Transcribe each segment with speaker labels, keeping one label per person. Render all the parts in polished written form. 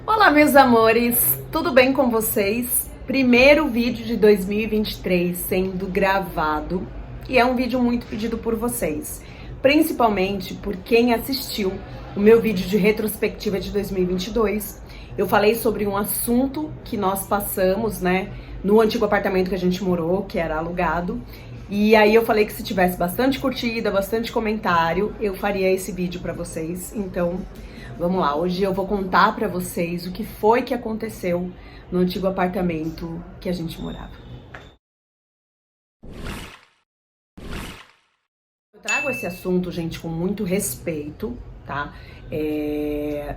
Speaker 1: Olá, meus amores, tudo bem com vocês? Primeiro vídeo de 2023 sendo gravado e é um vídeo muito pedido por vocês, principalmente por quem assistiu o meu vídeo de retrospectiva de 2022. Eu falei sobre um assunto que nós passamos, né, no antigo apartamento que a gente morou, que era alugado. E aí eu falei que se tivesse bastante curtida, bastante comentário, eu faria esse vídeo pra vocês. Então, vamos lá. Hoje eu vou contar pra vocês o que foi que aconteceu no antigo apartamento que a gente morava. Eu trago esse assunto, gente, com muito respeito, tá?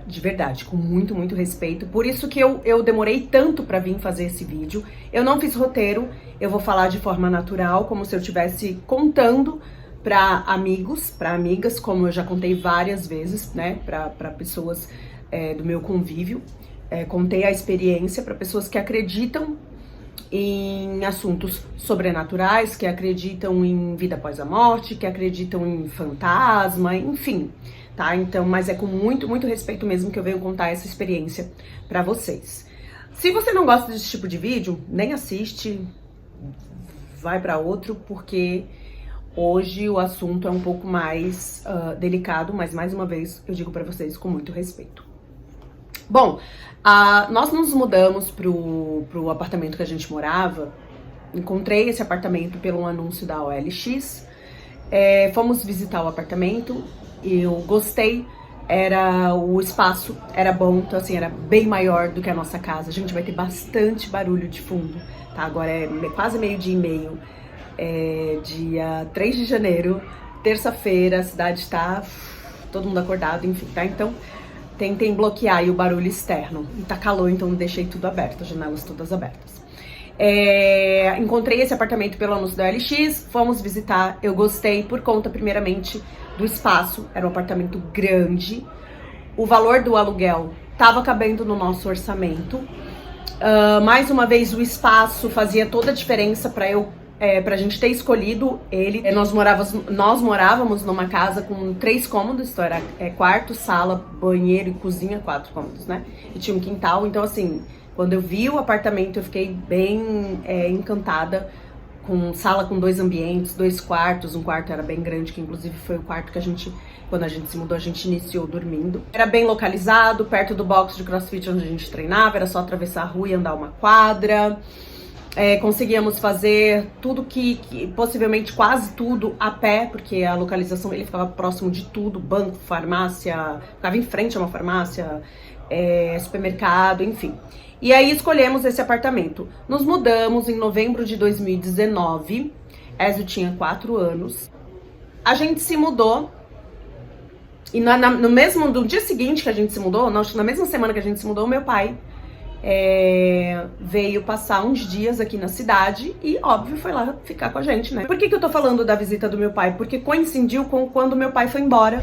Speaker 1: De verdade, com muito respeito. Por isso que eu demorei tanto pra vir fazer esse vídeo. Eu não fiz roteiro, eu vou falar de forma natural, como se eu estivesse contando pra amigos, pra amigas, como eu já contei várias vezes, né? Pra pessoas do meu convívio. Contei a experiência pra pessoas que acreditam em assuntos sobrenaturais, que acreditam em vida após a morte, que acreditam em fantasma, enfim, tá? Então, mas é com muito respeito mesmo que eu venho contar essa experiência pra vocês. Se você não gosta desse tipo de vídeo, nem assiste, vai pra outro, porque hoje o assunto é um pouco mais delicado, mas mais uma vez eu digo pra vocês com muito respeito. Bom, nós nos mudamos pro apartamento que a gente morava. Encontrei esse apartamento pelo anúncio da OLX. Fomos visitar o apartamento. Eu gostei. O espaço era bom, então assim, era bem maior do que a nossa casa. A gente vai ter bastante barulho de fundo, tá? Agora é quase 12:30. Dia 3 de janeiro, terça-feira, a cidade tá todo mundo acordado, enfim, tá? Então, tentem bloquear aí o barulho externo. E tá calor, então deixei tudo aberto, as janelas todas abertas. Encontrei esse apartamento pelo anúncio da OLX, fomos visitar, eu gostei por conta, primeiramente, do espaço. Era um apartamento grande, o valor do aluguel tava cabendo no nosso orçamento. Mais uma vez, o espaço fazia toda a diferença pra gente ter escolhido ele. Nós morávamos numa casa com 3 cômodos, então era quarto, sala, banheiro e cozinha, 4 cômodos, né? E tinha um quintal, então assim, quando eu vi o apartamento eu fiquei bem encantada, com sala com 2 ambientes, 2 quartos, um quarto era bem grande, que inclusive foi o quarto que quando a gente se mudou, a gente iniciou dormindo. Era bem localizado, perto do box de CrossFit onde a gente treinava, era só atravessar a rua e andar uma quadra. Conseguíamos fazer tudo possivelmente quase tudo a pé, porque a localização ele ficava próximo de tudo, banco, farmácia, ficava em frente a uma farmácia, supermercado, enfim. E aí escolhemos esse apartamento. Nos mudamos em novembro de 2019, Ezio tinha 4 anos. A gente se mudou, e no dia seguinte que a gente se mudou, na mesma semana que a gente se mudou, meu pai veio passar uns dias aqui na cidade e, óbvio, foi lá ficar com a gente, né? Por que eu tô falando da visita do meu pai? Porque coincidiu com quando meu pai foi embora,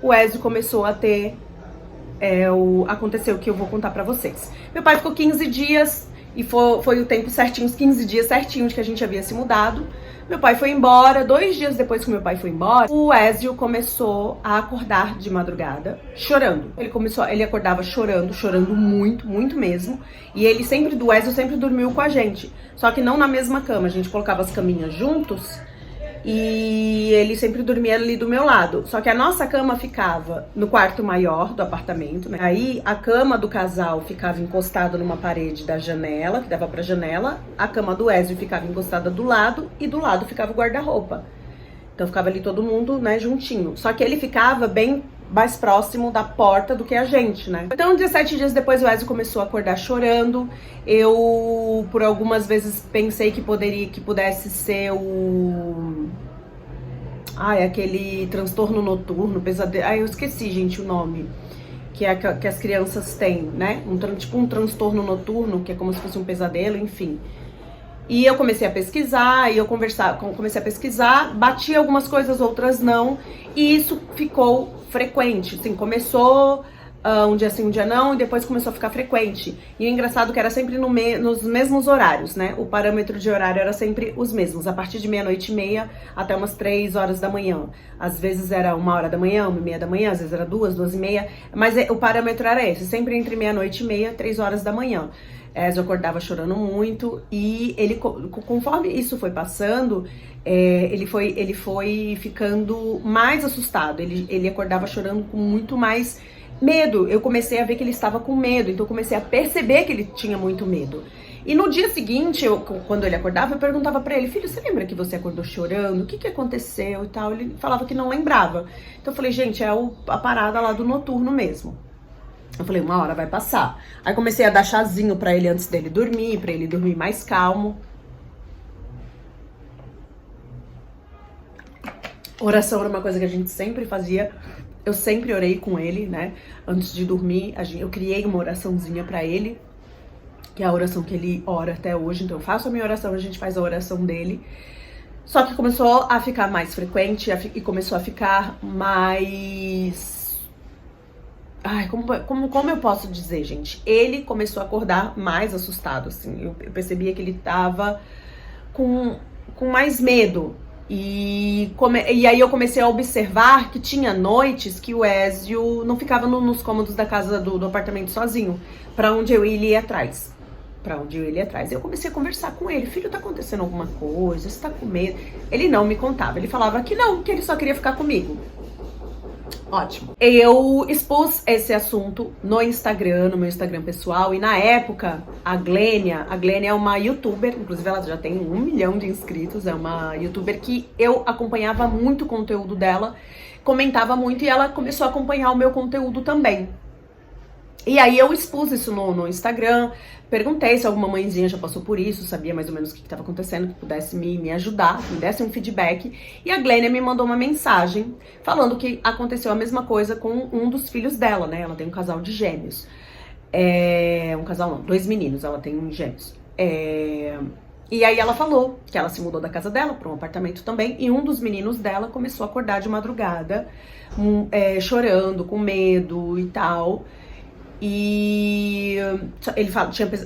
Speaker 1: o Ezio começou a ter... aconteceu o que eu vou contar pra vocês. Meu pai ficou 15 dias e foi o tempo certinho, os 15 dias certinho de que a gente havia se mudado. Meu pai foi embora, 2 dias depois que meu pai foi embora, o Ezio começou a acordar de madrugada, chorando. Ele acordava chorando muito mesmo. E o Ezio sempre dormiu com a gente, só que não na mesma cama, a gente colocava as caminhas juntos e ele sempre dormia ali do meu lado. Só que a nossa cama ficava no quarto maior do apartamento, né? Aí a cama do casal ficava encostada numa parede da janela, que dava pra janela. A cama do Ezio ficava encostada do lado e do lado ficava o guarda-roupa. Então ficava ali todo mundo, né, juntinho. Só que ele ficava bem mais próximo da porta do que a gente, né? Então, 17 dias depois, o Ezio começou a acordar chorando. Eu, por algumas vezes, pensei que pudesse ser aquele transtorno noturno, pesadelo. Eu esqueci, gente, o nome. Que as crianças têm, né? Tipo um transtorno noturno, que é como se fosse um pesadelo, enfim. E eu comecei a pesquisar, comecei a pesquisar, bati algumas coisas, outras não, e isso ficou frequente, assim, começou um dia sim, um dia não, e depois começou a ficar frequente. E o engraçado é que era sempre nos mesmos horários, né? O parâmetro de horário era sempre os mesmos, a partir de 00:30 até umas 3 horas da manhã. Às vezes era 1 hora da manhã, 1:30 da manhã, às vezes era 2, 2:30, mas o parâmetro era esse, sempre entre 00:30, 3 horas da manhã. Eu acordava chorando muito e ele, conforme isso foi passando, ele foi ficando mais assustado, ele acordava chorando com muito mais medo. Eu comecei a ver que ele estava com medo, então eu comecei a perceber que ele tinha muito medo. E no dia seguinte, quando ele acordava, eu perguntava pra ele: filho, você lembra que você acordou chorando? O que aconteceu e tal? Ele falava que não lembrava. Então eu falei: gente, é a parada lá do noturno mesmo. Eu falei: uma hora vai passar. Aí comecei a dar chazinho pra ele antes dele dormir, pra ele dormir mais calmo. Oração era uma coisa que a gente sempre fazia. Eu sempre orei com ele, né? Antes de dormir, eu criei uma oraçãozinha pra ele, que é a oração que ele ora até hoje. Então eu faço a minha oração, a gente faz a oração dele. Só que começou a ficar mais frequente e começou a ficar mais... Ai, como eu posso dizer, gente? Ele começou a acordar mais assustado, assim. Eu percebia que ele tava com mais medo. E aí eu comecei a observar que tinha noites que o Ezio não ficava nos cômodos da casa do apartamento sozinho, pra onde eu ia atrás. Eu comecei a conversar com ele: filho, tá acontecendo alguma coisa? Você tá com medo? Ele não me contava, ele falava que não, que ele só queria ficar comigo. Ótimo. Eu expus esse assunto no Instagram, no meu Instagram pessoal, e na época, a Glênia é uma youtuber, inclusive ela já tem 1 milhão de inscritos, é uma youtuber que eu acompanhava muito o conteúdo dela, comentava muito, e ela começou a acompanhar o meu conteúdo também. E aí eu expus isso no Instagram, perguntei se alguma mãezinha já passou por isso, sabia mais ou menos o que estava acontecendo, que pudesse me ajudar, me desse um feedback. E a Glênia me mandou uma mensagem falando que aconteceu a mesma coisa com um dos filhos dela, né? Ela tem um casal de gêmeos. Um casal não, 2 meninos, ela tem gêmeos. E aí ela falou que ela se mudou da casa dela para um apartamento também, e um dos meninos dela começou a acordar de madrugada, chorando, com medo e tal. E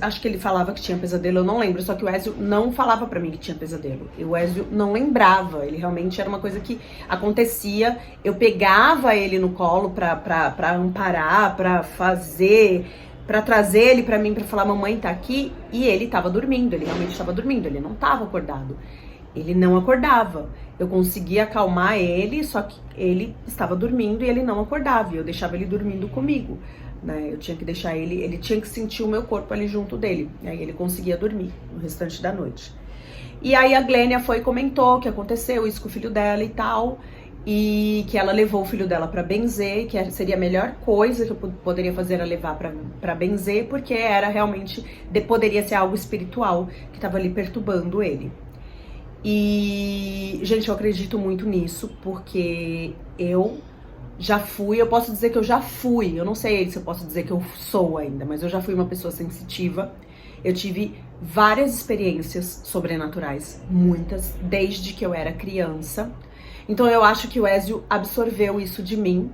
Speaker 1: acho que ele falava que tinha pesadelo, eu não lembro, só que o Ezio não falava pra mim que tinha pesadelo. E o Ezio não lembrava, ele realmente era uma coisa que acontecia. Eu pegava ele no colo pra amparar, pra trazer ele pra mim, pra falar: mamãe tá aqui, e ele tava dormindo, ele realmente tava dormindo, ele não tava acordado. Ele não acordava. Eu conseguia acalmar ele, só que ele estava dormindo e ele não acordava, e eu deixava ele dormindo comigo, né? Eu tinha que deixar ele tinha que sentir o meu corpo ali junto dele, e aí ele conseguia dormir no restante da noite. E aí a Glênia foi e comentou que aconteceu isso com o filho dela e tal, e que ela levou o filho dela pra benzer, que seria a melhor coisa que eu poderia fazer era levar pra benzer, porque era realmente, poderia ser algo espiritual que tava ali perturbando ele. E, gente, eu acredito muito nisso, porque eu posso dizer que eu já fui, eu não sei se eu posso dizer que eu sou ainda, mas eu já fui uma pessoa sensitiva. Eu tive várias experiências sobrenaturais, muitas, desde que eu era criança. Então eu acho que o Ezio absorveu isso de mim,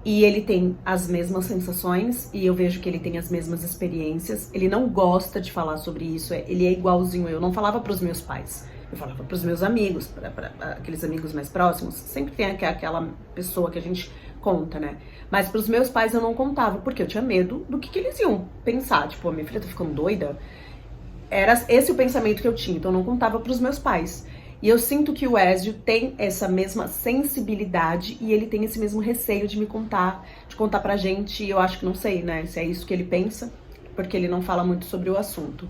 Speaker 1: e ele tem as mesmas sensações, e eu vejo que ele tem as mesmas experiências. Ele não gosta de falar sobre isso, ele é igualzinho eu. Não falava pros meus pais, eu falava pros meus amigos, pra aqueles amigos mais próximos. Sempre tem aquela pessoa que a gente conta, né? Mas pros meus pais eu não contava, porque eu tinha medo do que eles iam pensar. Tipo: a minha filha tá ficando doida? Era esse o pensamento que eu tinha, então eu não contava pros meus pais. E eu sinto que o Ezio tem essa mesma sensibilidade, e ele tem esse mesmo receio de contar pra gente. E eu acho que, não sei, né, se é isso que ele pensa, porque ele não fala muito sobre o assunto.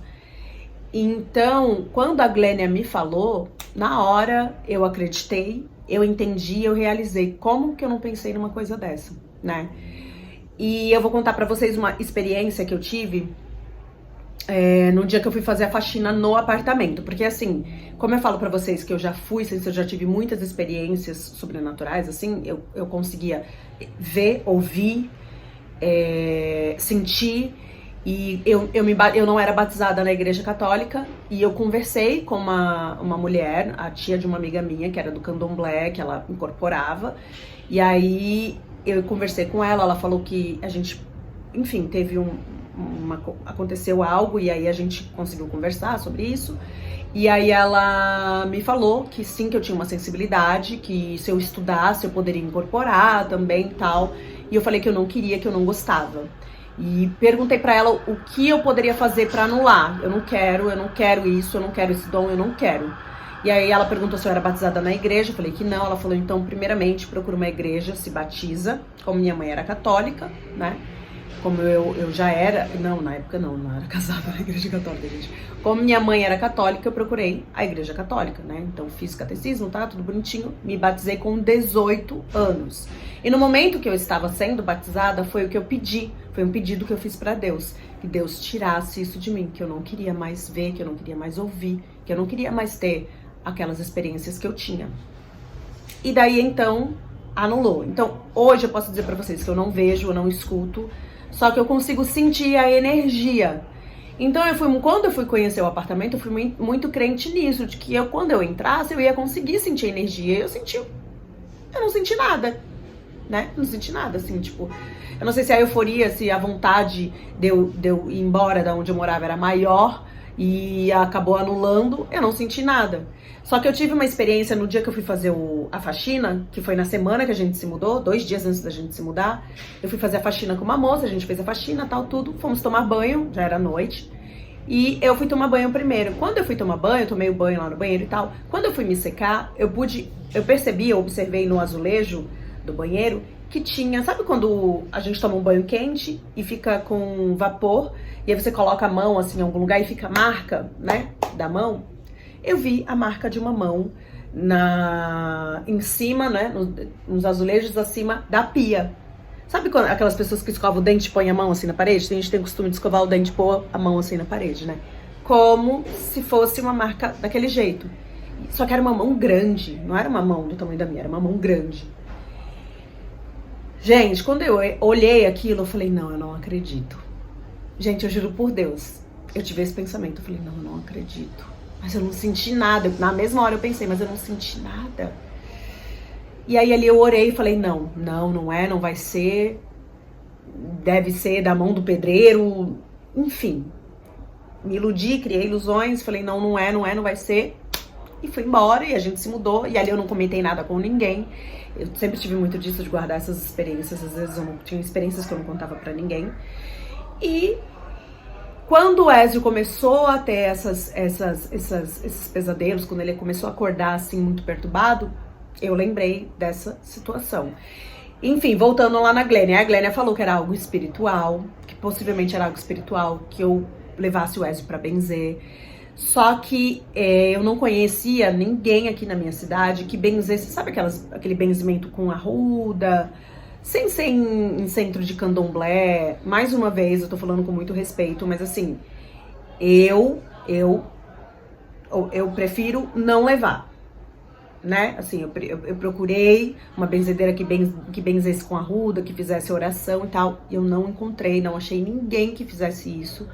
Speaker 1: Então, quando a Glênia me falou, na hora eu acreditei, eu entendi, eu realizei. Como que eu não pensei numa coisa dessa, né? E eu vou contar pra vocês uma experiência que eu tive no dia que eu fui fazer a faxina no apartamento. Porque assim, como eu falo pra vocês que eu já tive muitas experiências sobrenaturais, assim, eu conseguia ver, ouvir, sentir. E eu não era batizada na igreja católica, e eu conversei com uma mulher, a tia de uma amiga minha, que era do candomblé, que ela incorporava. E aí eu conversei com ela, ela falou que a gente, enfim, teve aconteceu algo e aí a gente conseguiu conversar sobre isso. E aí ela me falou que sim, que eu tinha uma sensibilidade, que se eu estudasse eu poderia incorporar também e tal. E eu falei que eu não queria, que eu não gostava. E perguntei pra ela o que eu poderia fazer pra anular. Eu não quero isso, eu não quero esse dom, eu não quero. E aí ela perguntou se eu era batizada na igreja, eu falei que não. Ela falou, então, primeiramente, procura uma igreja, se batiza. Como minha mãe era católica, né? Como eu já era, não, na época não era casada na igreja católica, gente. Como minha mãe era católica, eu procurei a igreja católica, né? Então fiz catecismo, tá? Tudo bonitinho. Me batizei com 18 anos. E no momento que eu estava sendo batizada, foi o que eu pedi. Foi um pedido que eu fiz pra Deus. Que Deus tirasse isso de mim. Que eu não queria mais ver, que eu não queria mais ouvir. Que eu não queria mais ter aquelas experiências que eu tinha. E daí, então, anulou. Então, hoje eu posso dizer pra vocês que eu não vejo, eu não escuto. Só que eu consigo sentir a energia. Então, quando eu fui conhecer o apartamento, eu fui muito crente nisso, de que quando eu entrasse, eu ia conseguir sentir a energia. Eu não senti nada, né? Não senti nada, assim, tipo... Eu não sei se a euforia, se a vontade de eu ir embora da onde eu morava era maior e acabou anulando, eu não senti nada. Só que eu tive uma experiência no dia que eu fui fazer a faxina, que foi na semana que a gente se mudou, 2 dias antes da gente se mudar. Eu fui fazer a faxina com uma moça, a gente fez a faxina, tal, tudo. Fomos tomar banho, já era noite. E eu fui tomar banho primeiro. Quando eu fui tomar banho, eu tomei o banho lá no banheiro e tal. Quando eu fui me secar, eu observei no azulejo do banheiro que tinha... Sabe quando a gente toma um banho quente e fica com vapor? E aí você coloca a mão assim em algum lugar e fica a marca, né, da mão? Eu vi a marca de uma mão em cima, né, nos azulejos acima da pia. Sabe quando aquelas pessoas que escovam o dente e põem a mão assim na parede? A gente tem o costume de escovar o dente e pôr a mão assim na parede, né? Como se fosse uma marca daquele jeito. Só que era uma mão grande, não era uma mão do tamanho da minha, era uma mão grande. Gente, quando eu olhei aquilo, eu falei, não, eu não acredito. Gente, eu juro por Deus, eu tive esse pensamento, eu falei, não, eu não acredito. Mas eu não senti nada. Na mesma hora eu pensei, mas eu não senti nada. E aí ali eu orei e falei, não é, não vai ser. Deve ser da mão do pedreiro. Enfim. Me iludi, criei ilusões, falei, não é, não vai ser. E fui embora e a gente se mudou. E ali eu não comentei nada com ninguém. Eu sempre tive muito disso de guardar essas experiências. Às vezes eu não tinha experiências que eu não contava pra ninguém. E... quando o Ezio começou a ter esses pesadelos, quando ele começou a acordar assim muito perturbado, eu lembrei dessa situação. Enfim, voltando lá na Glênia, a Glênia falou que era algo espiritual, que possivelmente era algo espiritual, que eu levasse o Ezio pra benzer. Só que eu não conhecia ninguém aqui na minha cidade que benzesse, sabe aquele benzimento com arruda, sem ser em centro de candomblé. Mais uma vez, eu tô falando com muito respeito, mas assim, eu prefiro não levar, né? Assim, eu procurei uma benzedeira que benzesse com arruda, que fizesse oração e tal, e eu não encontrei, não achei ninguém que fizesse isso.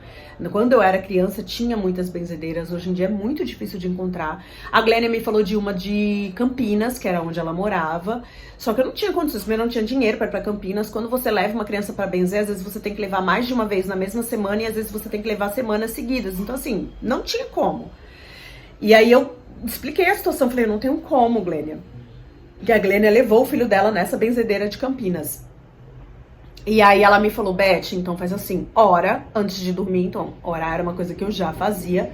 Speaker 1: Quando eu era criança, tinha muitas benzedeiras, hoje em dia é muito difícil de encontrar. A Glênia me falou de uma de Campinas, que era onde ela morava, só que eu não tinha condições, eu não tinha dinheiro para ir pra Campinas. Quando você leva uma criança pra benzer, às vezes você tem que levar mais de uma vez na mesma semana e às vezes você tem que levar semanas seguidas. Então assim, não tinha como. E aí eu expliquei a situação, falei, não tenho como, Glênia. E a Glênia levou o filho dela nessa benzedeira de Campinas. E aí ela me falou, Beth, então faz assim, ora antes de dormir. Então, orar era uma coisa que eu já fazia.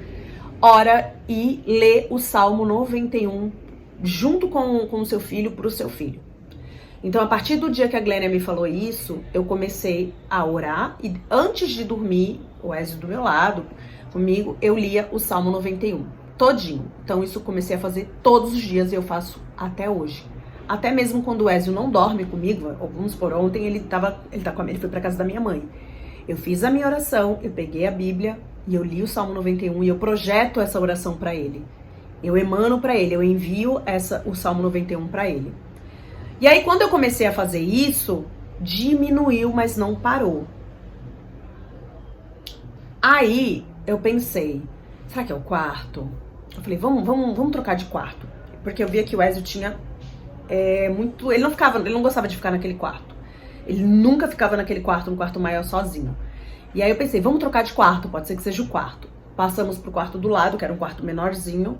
Speaker 1: Ora e lê o Salmo 91 junto com o seu filho, pro seu filho. Então, a partir do dia que a Glênia me falou isso, eu comecei a orar. E antes de dormir, o Ezio do meu lado, comigo, eu lia o Salmo 91, todinho. Então, isso eu comecei a fazer todos os dias e eu faço até hoje. Até mesmo quando o Ezio não dorme comigo, vamos por ontem, ele foi pra casa da minha mãe. Eu fiz a minha oração, eu peguei a Bíblia e eu li o Salmo 91 e eu projeto essa oração pra ele. Eu emano pra ele, eu envio o Salmo 91 pra ele. E aí, quando eu comecei a fazer isso, diminuiu, mas não parou. Aí, eu pensei, será que é o quarto? Eu falei, vamos trocar de quarto. Porque eu via que o Ezio tinha... ele não gostava de ficar naquele quarto. Ele nunca ficava naquele quarto, no quarto maior, sozinho. E aí eu pensei, vamos trocar de quarto, pode ser que seja o quarto. Passamos pro quarto do lado, que era um quarto menorzinho.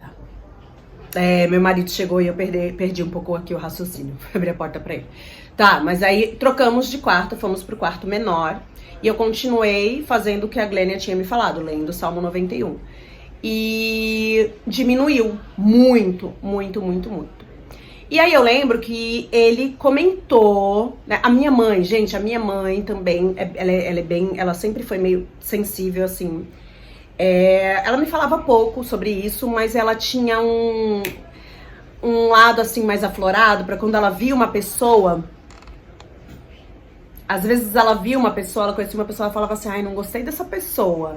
Speaker 1: Meu marido chegou e eu perdi um pouco aqui o raciocínio. Abri a porta pra ele. Tá, mas aí trocamos de quarto, fomos pro quarto menor. E eu continuei fazendo o que a Glênia tinha me falado, lendo o Salmo 91. E diminuiu muito, muito, muito, muito. E aí eu lembro que ele comentou, né, a minha mãe, gente, a minha mãe também, ela sempre foi meio sensível, assim. Ela me falava pouco sobre isso, mas ela tinha um lado, assim, mais aflorado, pra quando ela via uma pessoa. Às vezes ela via uma pessoa, ela conhecia uma pessoa, ela falava assim, ai, não gostei dessa pessoa.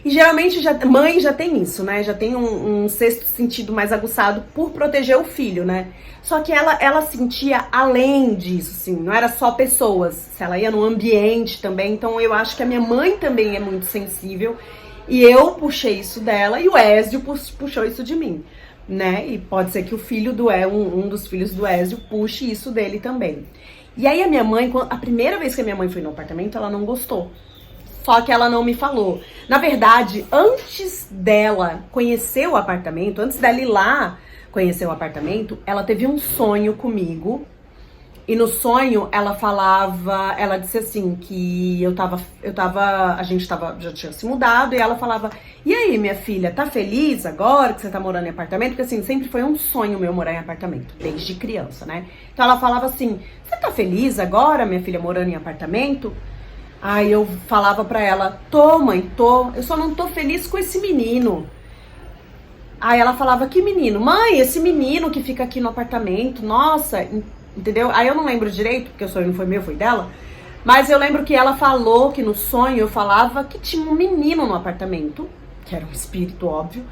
Speaker 1: E geralmente mãe já tem isso, né? Já tem um sexto sentido mais aguçado por proteger o filho, né? Só que ela sentia além disso, assim, não era só pessoas. Ela ia no ambiente também, então eu acho que a minha mãe também é muito sensível. E eu puxei isso dela e o Ézio puxou isso de mim, né? E pode ser que o filho um dos filhos do Ézio puxe isso dele também. E aí a minha mãe, a primeira vez que a minha mãe foi no apartamento, ela não gostou. Só que ela não me falou. Na verdade, antes dela conhecer o apartamento, antes dela ir lá conhecer o apartamento, ela teve um sonho comigo. E no sonho ela disse assim, que a gente já tinha se mudado, e ela falava, e aí, minha filha, tá feliz agora que você tá morando em apartamento? Porque assim, sempre foi um sonho meu morar em apartamento, desde criança, né? Então ela falava assim, você tá feliz agora, minha filha, morando em apartamento? Aí eu falava pra ela, tô, mãe, tô, eu só não tô feliz com esse menino. Aí ela falava, que menino? Mãe, esse menino que fica aqui no apartamento, nossa, entendeu? Aí eu não lembro direito, porque o sonho não foi meu, foi dela. Mas eu lembro que ela falou que no sonho eu falava que tinha um menino no apartamento, que era um espírito, óbvio,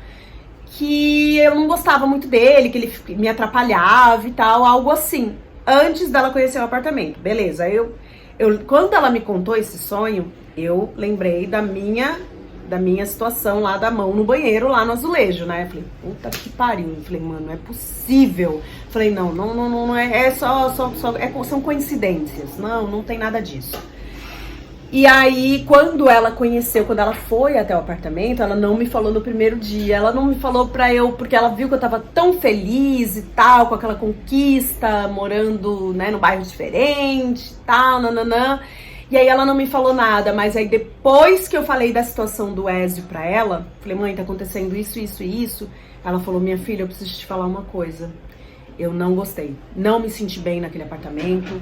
Speaker 1: que eu não gostava muito dele, que ele me atrapalhava e tal, algo assim. Antes dela conhecer o apartamento, beleza. Quando ela me contou esse sonho, eu lembrei da minha situação lá da mão no banheiro, lá no azulejo, né? Eu falei, puta que pariu. Eu falei, mano, não é possível. Eu falei, não é são coincidências. Não tem nada disso. E aí, quando ela foi até o apartamento, ela não me falou no primeiro dia. Ela não me falou porque ela viu que eu tava tão feliz e tal, com aquela conquista, morando, né, no bairro diferente e tal, nananã. E aí ela não me falou nada, mas aí depois que eu falei da situação do Ézio pra ela, falei, mãe, tá acontecendo isso, isso e isso. Ela falou, minha filha, eu preciso te falar uma coisa. Eu não gostei, não me senti bem naquele apartamento.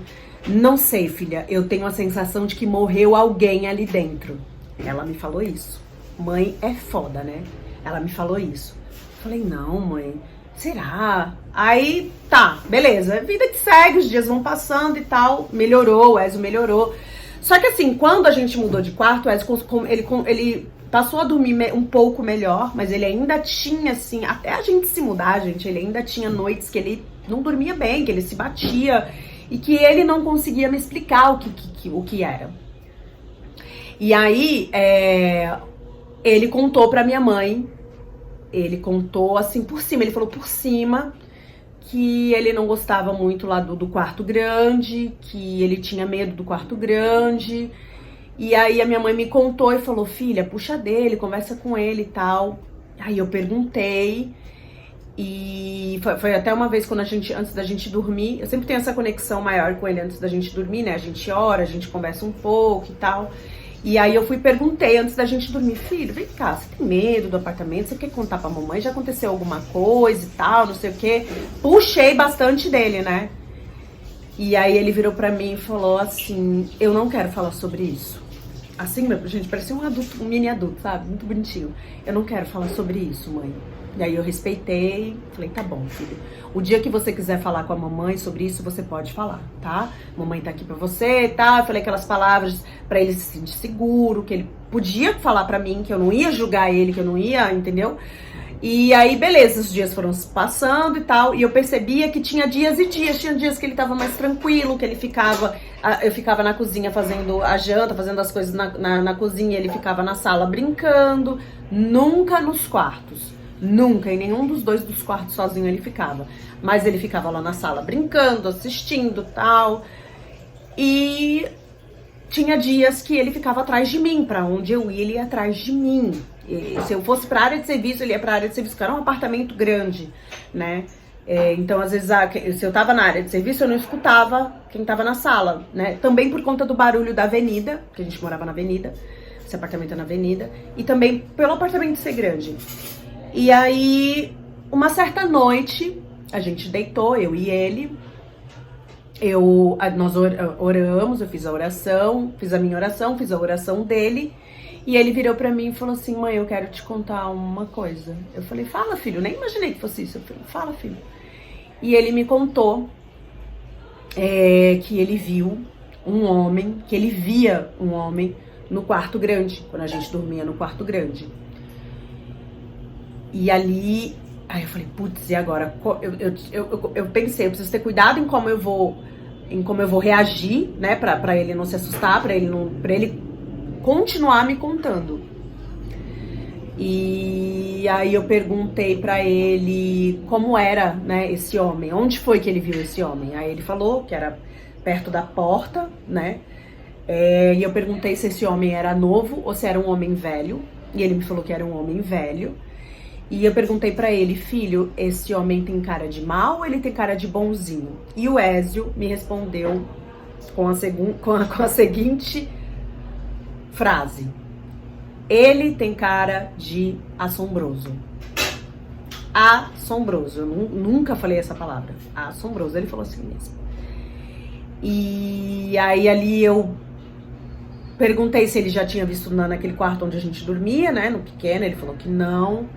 Speaker 1: Não sei, filha, eu tenho a sensação de que morreu alguém ali dentro. Ela me falou isso. Mãe é foda, né? Ela me falou isso. Falei, não, mãe, será? Aí, tá, beleza. Vida que segue, os dias vão passando e tal. Melhorou, o Ézio melhorou. Só que assim, quando a gente mudou de quarto, o Ézio, ele passou a dormir um pouco melhor, mas ele ainda tinha, assim, até a gente se mudar, gente, ele ainda tinha noites que ele não dormia bem, que ele se batia e que ele não conseguia me explicar o que era. E aí, ele contou pra minha mãe, ele contou assim por cima, ele falou por cima que ele não gostava muito lá do quarto grande, que ele tinha medo do quarto grande. E aí a minha mãe me contou e falou, filha, puxa dele, conversa com ele e tal. Aí eu perguntei, e foi até uma vez quando antes da gente dormir, eu sempre tenho essa conexão maior com ele antes da gente dormir, né? A gente ora, a gente conversa um pouco e tal. E aí eu perguntei antes da gente dormir, filho, vem cá, você tem medo do apartamento? Você quer contar pra mamãe? Já aconteceu alguma coisa e tal, não sei o quê? Puxei bastante dele, né? E aí ele virou pra mim e falou assim, eu não quero falar sobre isso. Assim, gente, parecia um mini adulto, sabe? Muito bonitinho. Eu não quero falar sobre isso, mãe. E aí eu respeitei, falei, tá bom, filho. O dia que você quiser falar com a mamãe sobre isso, você pode falar, tá? Mamãe tá aqui pra você, tá? Eu falei aquelas palavras pra ele se sentir seguro, que ele podia falar pra mim, que eu não ia julgar ele, que eu não ia, entendeu? E aí, beleza, os dias foram se passando e tal, e eu percebia que tinha dias e dias. Tinha dias que ele tava mais tranquilo, que ele eu ficava na cozinha fazendo a janta, fazendo as coisas na cozinha, ele ficava na sala brincando, nunca nos quartos. Nunca, em nenhum dos dois dos quartos sozinho ele ficava. Mas ele ficava lá na sala brincando, assistindo, tal. E tinha dias que ele ficava atrás de mim, pra onde eu ia, ele ia atrás de mim. E se eu fosse pra área de serviço, ele ia pra área de serviço, que era um apartamento grande, né? Então, às vezes, se eu tava na área de serviço, eu não escutava quem tava na sala, né? Também por conta do barulho da avenida, que a gente morava na avenida, esse apartamento é na avenida, e também pelo apartamento ser grande. E aí, uma certa noite, a gente deitou, eu e ele, nós oramos, eu fiz a oração, fiz a minha oração, fiz a oração dele, e ele virou pra mim e falou assim: mãe, eu quero te contar uma coisa. Eu falei: fala, filho. Nem imaginei que fosse isso. Eu falei: fala, filho. E ele me contou que ele viu um homem, que ele via um homem no quarto grande, quando a gente dormia no quarto grande. E ali, aí eu falei: putz, e agora? Eu pensei, eu preciso ter cuidado em como eu vou reagir, né, pra ele não se assustar, pra ele continuar me contando. E aí eu perguntei pra ele como era, né, esse homem, onde foi que ele viu esse homem. Aí ele falou que era perto da porta, né, e eu perguntei se esse homem era novo ou se era um homem velho, e ele me falou que era um homem velho. E eu perguntei pra ele: filho, esse homem tem cara de mal ou ele tem cara de bonzinho? E o Ézio me respondeu com a seguinte frase: ele tem cara de assombroso. Assombroso. Eu nunca falei essa palavra. Assombroso. Ele falou assim mesmo. E aí ali eu perguntei se ele já tinha visto naquele quarto onde a gente dormia, né, no pequeno. Ele falou que não.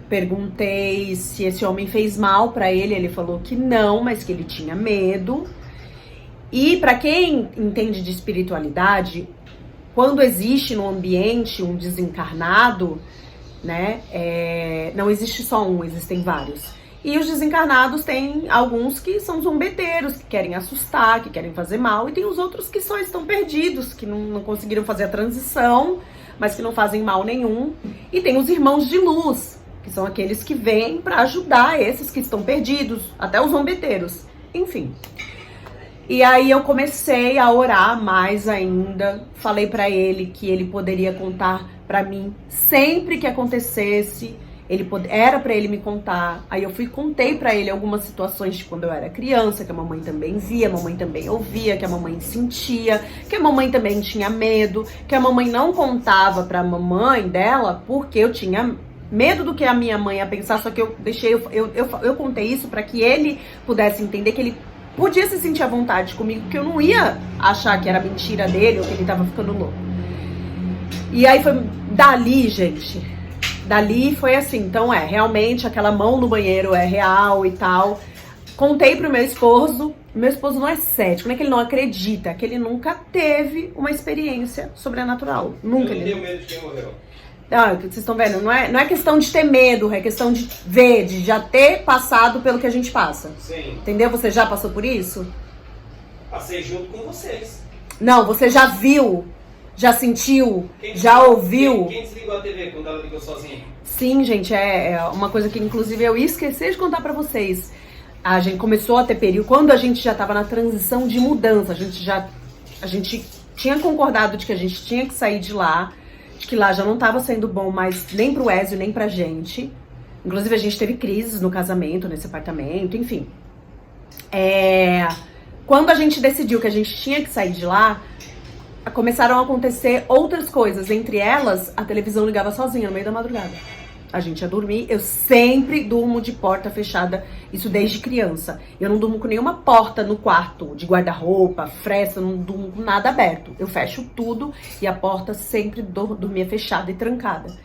Speaker 1: Perguntei se esse homem fez mal pra ele. Ele falou que não, mas que ele tinha medo. E pra quem entende de espiritualidade, quando existe no ambiente um desencarnado, né, não existe só um, existem vários. E os desencarnados tem alguns que são zombeteiros, que querem assustar, que querem fazer mal, e tem os outros que só estão perdidos, que não conseguiram fazer a transição, mas que não fazem mal nenhum. E tem os irmãos de luz, que são aqueles que vêm para ajudar esses que estão perdidos, até os zombeteiros, enfim. E aí eu comecei a orar mais ainda, falei pra ele que ele poderia contar pra mim sempre que acontecesse, era pra ele me contar. Aí eu contei pra ele algumas situações de quando eu era criança, que a mamãe também via, a mamãe também ouvia, que a mamãe sentia, que a mamãe também tinha medo, que a mamãe não contava pra mamãe dela porque eu tinha medo do que a minha mãe ia pensar, só que eu contei isso pra que ele pudesse entender que ele podia se sentir à vontade comigo, que eu não ia achar que era mentira dele ou que ele tava ficando louco. E aí foi dali, gente. Dali foi assim, então realmente aquela mão no banheiro é real e tal. Contei pro meu esposo não é cético, não é que ele não acredita, é que ele nunca teve uma experiência sobrenatural. Nunca.
Speaker 2: Eu não tenho medo de quem morreu.
Speaker 1: Não, vocês estão vendo, não é questão de ter medo, é questão de ver, de já ter passado pelo que a gente passa.
Speaker 2: Sim.
Speaker 1: Entendeu? Você já passou por isso?
Speaker 2: Passei junto com vocês.
Speaker 1: Não, você já viu, já sentiu, já ouviu.
Speaker 2: Quem desligou a TV quando ela ligou sozinha?
Speaker 1: Sim, gente, é uma coisa que inclusive eu ia esquecer de contar pra vocês. A gente começou a ter período, quando a gente já tava na transição de mudança, a gente tinha concordado de que a gente tinha que sair de lá, de que lá já não tava sendo bom mais nem pro Ézio, nem pra gente. Inclusive a gente teve crises no casamento, nesse apartamento, enfim. Quando a gente decidiu que a gente tinha que sair de lá, começaram a acontecer outras coisas. Entre elas, a televisão ligava sozinha no meio da madrugada. A gente ia dormir, eu sempre durmo de porta fechada, isso desde criança. Eu não durmo com nenhuma porta no quarto, de guarda-roupa, fresta, não durmo com nada aberto. Eu fecho tudo e a porta sempre dormia fechada e trancada.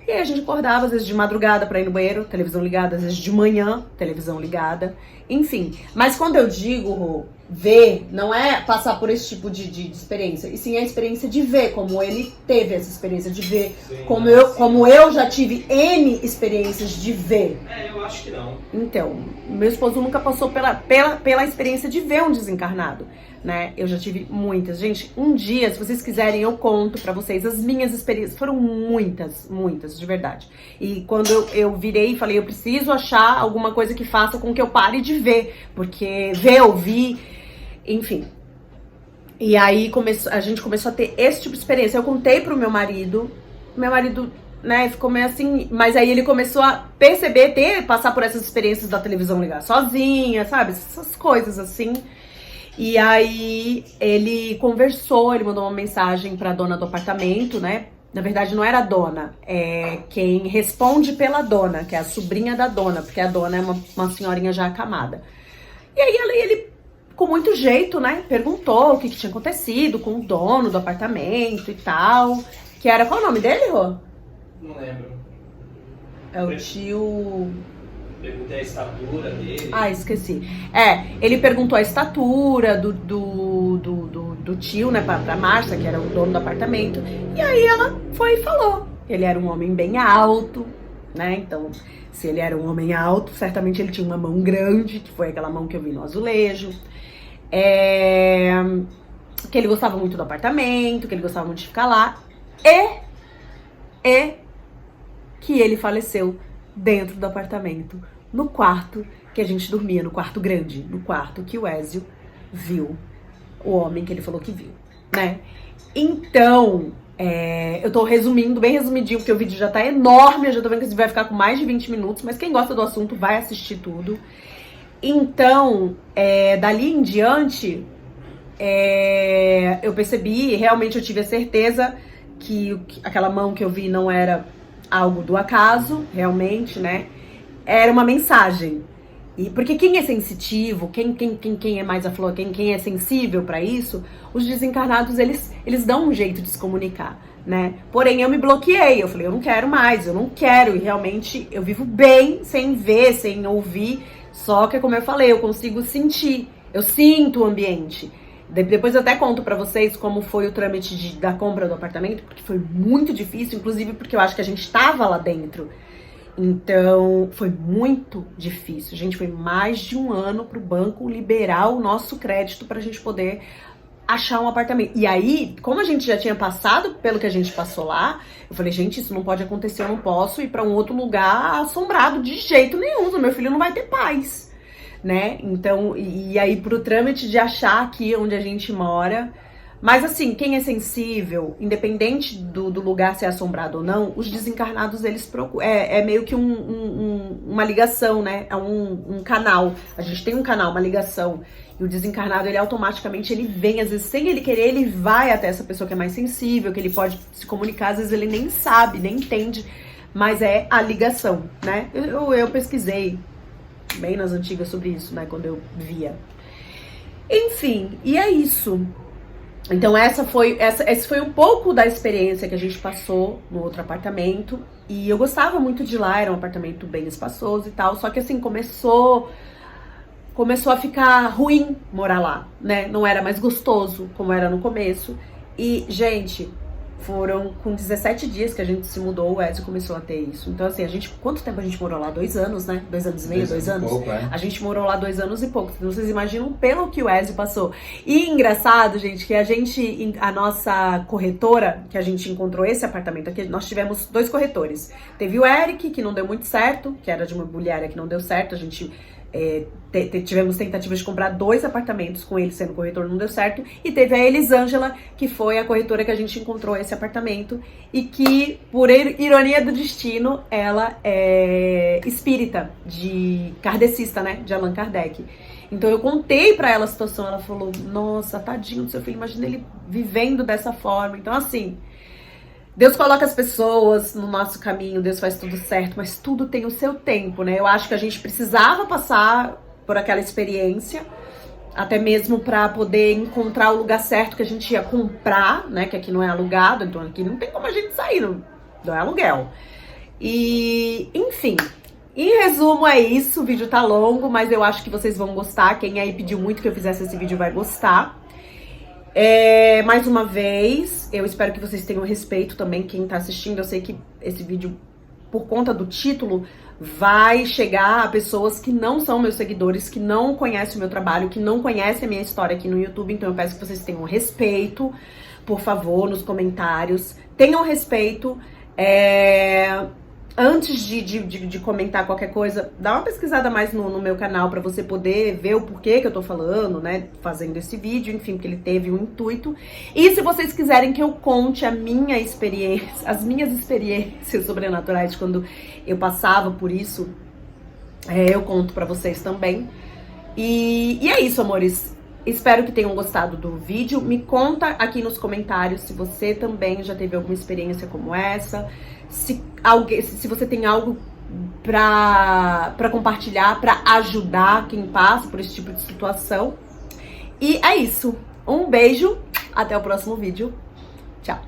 Speaker 1: E aí a gente acordava, às vezes de madrugada pra ir no banheiro, televisão ligada, às vezes de manhã, televisão ligada, enfim. Mas quando eu digo ver, não é passar por esse tipo de experiência, e sim a experiência de ver, como ele teve essa experiência de ver, sim, como eu já tive N experiências de ver.
Speaker 2: Eu acho que não.
Speaker 1: Então, meu esposo nunca passou pela experiência de ver um desencarnado, né? Eu já tive muitas. Gente, um dia, se vocês quiserem, eu conto pra vocês. As minhas experiências foram muitas, de verdade. E quando eu virei e falei, eu preciso achar alguma coisa que faça com que eu pare de ver, porque ver, ouvir, enfim. E aí a gente começou a ter esse tipo de experiência. Eu contei pro meu marido, né, ficou meio assim, mas aí ele começou a perceber, passar por essas experiências da televisão ligar sozinha, sabe? Essas coisas assim. E aí ele conversou, ele mandou uma mensagem pra dona do apartamento, né? Na verdade não era a dona, é quem responde pela dona, que é a sobrinha da dona, porque a dona é uma senhorinha já acamada. E aí ele, com muito jeito, né, perguntou o que tinha acontecido com o dono do apartamento e tal. Que era, qual o nome dele, Rô?
Speaker 2: Não lembro.
Speaker 1: É o tio...
Speaker 2: Perguntei a estatura dele.
Speaker 1: Ah, esqueci. Ele perguntou a estatura do tio, né, pra Márcia, que era o dono do apartamento. E aí ela foi e falou. Ele era um homem bem alto, né? Então, se ele era um homem alto, certamente ele tinha uma mão grande, que foi aquela mão que eu vi no azulejo. Que ele gostava muito do apartamento, que ele gostava muito de ficar lá. E que ele faleceu dentro do apartamento, no quarto que a gente dormia, no quarto grande, no quarto que o Ezio viu, o homem que ele falou que viu, né? Então, eu tô resumindo, bem resumidinho, porque o vídeo já tá enorme, eu já tô vendo que esse vídeo vai ficar com mais de 20 minutos, mas quem gosta do assunto vai assistir tudo. Então, dali em diante, eu percebi, realmente eu tive a certeza que aquela mão que eu vi não era algo do acaso, realmente, né? Era uma mensagem. E porque quem é sensitivo, quem é mais aflor, quem é sensível pra isso, os desencarnados, eles dão um jeito de se comunicar, né? Porém, eu me bloqueei, eu falei, eu não quero mais, eu não quero, e realmente eu vivo bem sem ver, sem ouvir, só que, como eu falei, eu consigo sentir, eu sinto o ambiente. Depois eu até conto pra vocês como foi o trâmite da compra do apartamento, porque foi muito difícil, inclusive porque eu acho que a gente tava lá dentro. Então, foi muito difícil. Gente, foi mais de um ano pro banco liberar o nosso crédito pra gente poder achar um apartamento. E aí, como a gente já tinha passado pelo que a gente passou lá, eu falei, gente, isso não pode acontecer, eu não posso ir pra um outro lugar assombrado de jeito nenhum, meu filho não vai ter paz. Né? Então, e aí pro trâmite de achar aqui onde a gente mora. Mas assim, quem é sensível, independente do lugar ser assombrado ou não, os desencarnados, eles procuram. É meio que uma ligação, né? É um canal. A gente tem um canal, uma ligação. E o desencarnado, ele automaticamente, ele vem, às vezes, sem ele querer, ele vai até essa pessoa que é mais sensível, que ele pode se comunicar, às vezes ele nem sabe, nem entende, mas é a ligação, né? Eu pesquisei bem nas antigas sobre isso, né, quando eu via. Enfim, e é isso. Então esse foi um pouco da experiência que a gente passou no outro apartamento. E eu gostava muito de lá, era um apartamento bem espaçoso e tal. Só que assim, começou a ficar ruim morar lá, né? Não era mais gostoso como era no começo. E, gente, foram com 17 dias que a gente se mudou, o Ezio começou a ter isso. Então, assim, quanto tempo a gente morou lá? 2 anos, né? 2 anos e meio, 2 anos?
Speaker 2: Pouco,
Speaker 1: A gente morou lá 2 anos e pouco. Então, vocês imaginam pelo que o Ezio passou. E engraçado, gente, que a nossa corretora, que a gente encontrou esse apartamento aqui, nós tivemos 2 corretores. Teve o Eric, que não deu muito certo, que era de uma imobiliária que não deu certo. A gente tivemos tentativas de comprar 2 apartamentos com ele sendo corretor, não deu certo. E teve a Elisângela, que foi a corretora que a gente encontrou esse apartamento e que, por ironia do destino, ela é espírita, kardecista, né, de Allan Kardec. Então eu contei pra ela a situação, ela falou, nossa, tadinho do seu filho, imagina ele vivendo dessa forma. Então, assim, Deus coloca as pessoas no nosso caminho, Deus faz tudo certo, mas tudo tem o seu tempo, né? Eu acho que a gente precisava passar por aquela experiência, até mesmo para poder encontrar o lugar certo que a gente ia comprar, né? Que aqui não é alugado, então aqui não tem como a gente sair, não é aluguel. E, enfim, em resumo é isso, o vídeo tá longo, mas eu acho que vocês vão gostar. Quem aí pediu muito que eu fizesse esse vídeo vai gostar. Mais uma vez, eu espero que vocês tenham respeito também, quem tá assistindo. Eu sei que esse vídeo, por conta do título, vai chegar a pessoas que não são meus seguidores, que não conhecem o meu trabalho, que não conhecem a minha história aqui no YouTube. Então eu peço que vocês tenham respeito, por favor, nos comentários. Tenham respeito. antes de comentar qualquer coisa, dá uma pesquisada mais no meu canal pra você poder ver o porquê que eu tô falando, né, fazendo esse vídeo, enfim, porque ele teve um intuito. E se vocês quiserem que eu conte a minha experiência, as minhas experiências sobrenaturais quando eu passava por isso, eu conto pra vocês também. E é isso, amores. Espero que tenham gostado do vídeo. Me conta aqui nos comentários se você também já teve alguma experiência como essa. Se você tem algo pra compartilhar, pra ajudar quem passa por esse tipo de situação. E é isso. Um beijo. Até o próximo vídeo. Tchau.